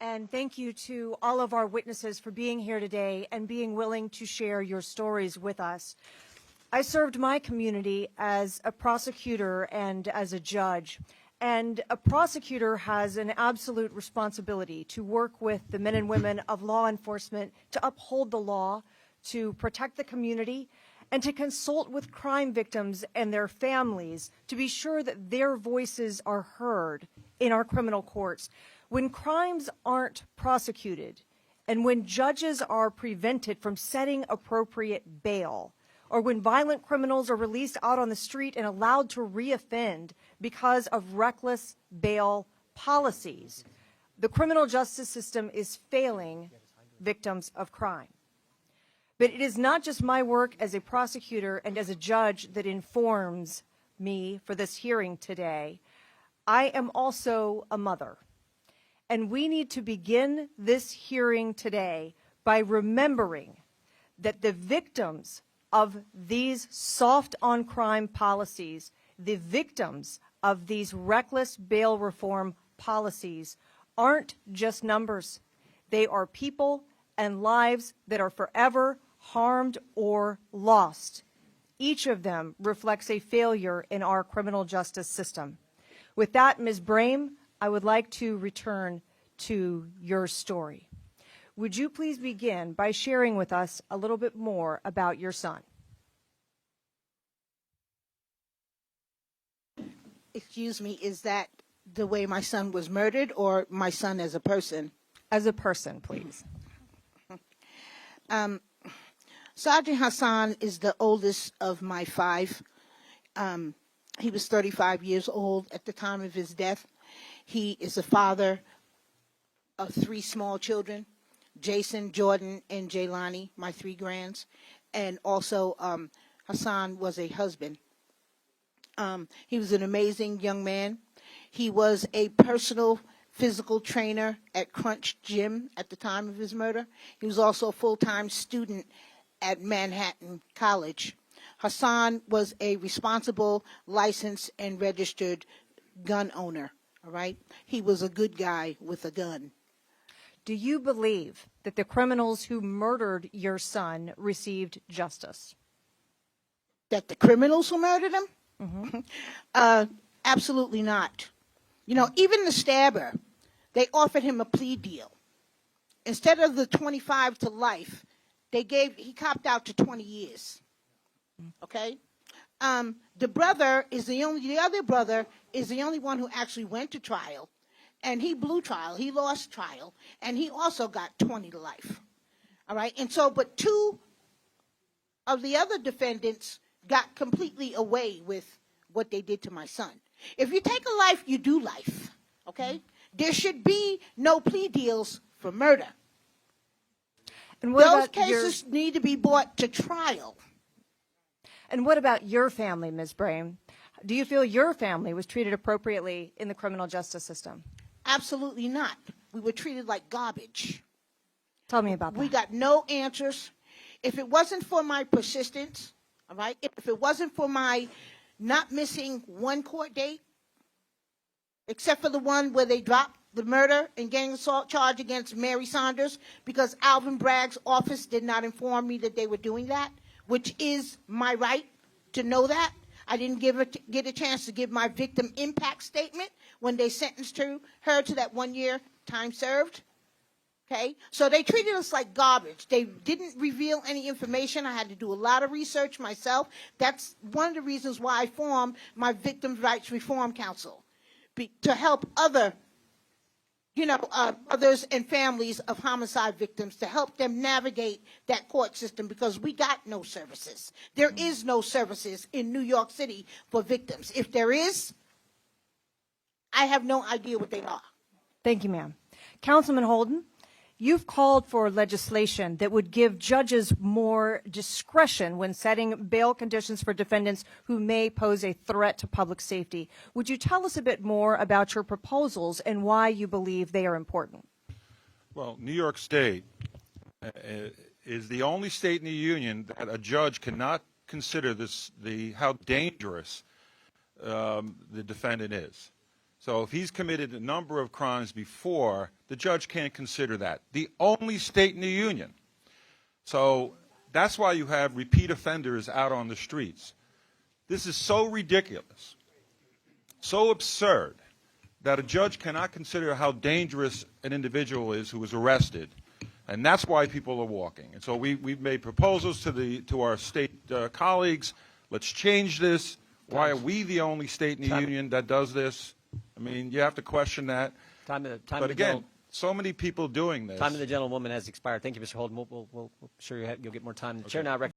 And thank you to all of our witnesses for being here today and being willing to share your stories with us. I served my community as a prosecutor and as a judge. And a prosecutor has an absolute responsibility to work with the men and women of law enforcement to uphold the law, to protect the community, and to consult with crime victims and their families to be sure that their voices are heard in our criminal courts. When crimes aren't prosecuted and when judges are prevented from setting appropriate bail, or when violent criminals are released out on the street and allowed to reoffend because of reckless bail policies, the criminal justice system is failing victims of crime. But it is not just my work as a prosecutor and as a judge that informs me for this hearing today. I am also a mother. And we need to begin this hearing today by remembering that the victims of these soft on crime policies, the victims of these reckless bail reform policies, aren't just numbers. They are people and lives that are forever harmed or lost. Each of them reflects a failure in our criminal justice system. With that, Ms. Brame, I would like to return to your story. Would you please begin by sharing with us a little bit more about your son? Excuse me, is that the way my son was murdered or my son as a person? As a person, please. Sergeant Hassan is the oldest of my five. He was 35 years old at the time of his death. He is a father of three small children, Jason, Jordan, and Jaylani, my three grands. And also Hassan was a husband. He was an amazing young man. He was a personal physical trainer at Crunch Gym at the time of his murder. He was also a full-time student at Manhattan College. Hassan was a responsible, licensed, and registered gun owner, all right? He was a good guy with a gun. Do you believe that the criminals who murdered your son received justice? That the criminals who murdered him? Mm-hmm. Absolutely not. You know, even the stabber, they offered him a plea deal. Instead of the 25 to life, he copped out to 20 years. Okay? The other brother is the only one who actually went to trial, and he blew trial. He lost trial, and he also got 20 to life. All right? And so, but two of the other defendants got completely away with what they did to my son. If you take a life, you do life. Okay? There should be no plea deals for murder. And those cases need to be brought to trial. And what about your family, Ms. Brame? Do you feel your family was treated appropriately in the criminal justice system? Absolutely not. We were treated like garbage. Tell me about that. We got no answers. If it wasn't for my persistence, all right, if it wasn't for my not missing one court date, except for the one where they dropped the murder and gang assault charge against Mary Saunders because Alvin Bragg's office did not inform me that they were doing that, which is my right to know that. I didn't get a chance to give my victim impact statement when they sentenced her to that 1 year time served. Okay? So they treated us like garbage. They didn't reveal any information. I had to do a lot of research myself. That's one of the reasons why I formed my Victims' Rights Reform Council, to help others and families of homicide victims, to help them navigate that court system, because we got no services. There is no services in New York City for victims. If there is, I have no idea what they are. Thank you, ma'am. Councilman Holden, you've called for legislation that would give judges more discretion when setting bail conditions for defendants who may pose a threat to public safety. Would you tell us a bit more about your proposals and why you believe they are important? Well, New York State is the only state in the union that a judge cannot consider how dangerous the defendant is. So if he's committed a number of crimes before, the judge can't consider that. The only state in the union. So that's why you have repeat offenders out on the streets. This is so ridiculous, so absurd, that a judge cannot consider how dangerous an individual is who was arrested. And that's why people are walking. And so we've made proposals to our state colleagues. Let's change this. Why are we the only state in the union that does this? I mean, you have to question that. But again, so many people doing this. Time of the gentlewoman has expired. Thank you, Mr. Holden. We'll sure you'll get more time. The chair now